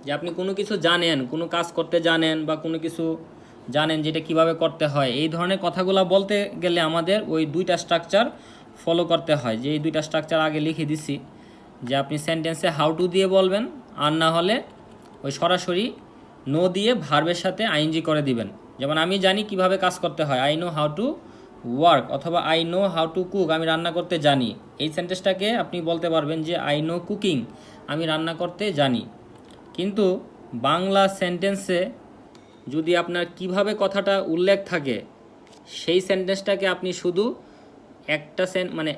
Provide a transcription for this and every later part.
যে আপনি কোনো কিছু জানেন, কোনো কাজ করতে জানেন বা কোনো কিছু জানেন যেটা কিভাবে করতে হয়, এই ধরনের কথাগুলো বলতে গেলে আমাদের ওই দুইটা স্ট্রাকচার ফলো করতে হয়। যে এই দুইটা স্ট্রাকচার আগে লিখে দিছি, যে আপনি সেন্টেন্সে হাউ টু দিয়ে বলবেন, আর না হলে ওই সরাসরি নো দিয়ে ভার্বের সাথে আইএনজি করে দিবেন। যেমন আমি জানি কিভাবে কাজ করতে হয়, I know how to work, অথবা I know how to cook, আমি রান্না করতে জানি। এই সেন্টেন্সটাকে আপনি বলতে পারবেন যে আই নো কুকিং, আমি রান্না করতে জানি। কিন্তু বাংলা সেন্টেন্সে যদি আপনার কিভাবে কথাটা উল্লেখ থাকে, সেই সেন্টেন্সটাকে আপনি শুধু একটা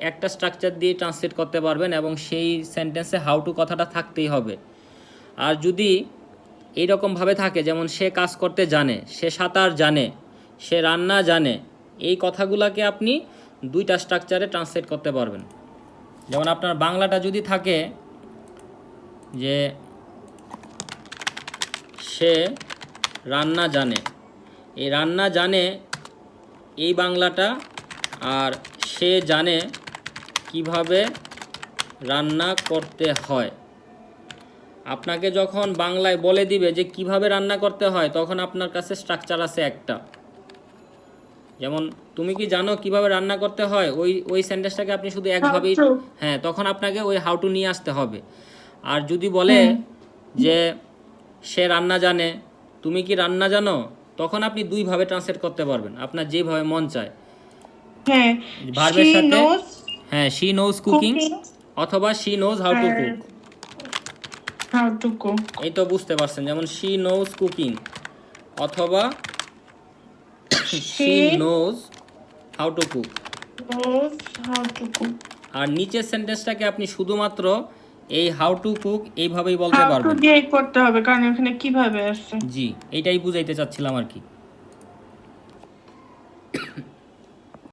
একটা স্ট্রাকচার দিয়ে ট্রান্সলেট করতে পারবেন, এবং সেই সেন্টেন্সে হাউ টু কথাটা থাকতেই হবে। আর যদি এইরকমভাবে থাকে, যেমন সে কাজ করতে জানে, সে সাঁতার জানে, সে রান্না জানে, এই কথাগুলোকে আপনি দুইটা স্ট্রাকচারে ট্রান্সলেট করতে পারবেন। যেমন আপনার বাংলাটা যদি থাকে যে সে রান্না জানে, এই রান্না জানে এই বাংলাটা, আর সে জানে কিভাবে রান্না করতে হয়। আপনাকে যখন বাংলায় বলে দিবে যে কিভাবে রান্না করতে হয়, তখন আপনার কাছে স্ট্রাকচার আছে একটা। যেমন তুমি কি জানো কিভাবে রান্না করতে হয়, ওই সেন্টেন্সটাকে আপনি শুধু একভাবেই, হ্যাঁ, তখন আপনাকে ওই হাউ টু নিয়ে আসতে হবে। আর যদি বলে যে সে রান্না জানে, তুমি কি রান্না জানো, তখন আপনি দুইভাবে ট্রান্সলেট করতে পারবেন, আপনার যেভাবে মন চায়। হ্যাঁ, ভার্বের সাথে, হ্যাঁ, শি নোজ কুকিং অথবা she knows how to cook. How to cook, এই তো বুঝতে পারছেন, যেমন শি নোজ কুকিং অথবা she knows how to cook. How to cook. আর নিচের সেন্টেন্সটাকে আপনি শুধুমাত্র এই হাউ টু কুক এইভাবেই বলতে হাউ টু পারবেন। দিয়ে করতে হবে, কারণ এখানে কিভাবে আসছে। জি, এইটাই বুঝাইতে চাচ্ছিলাম আর কি।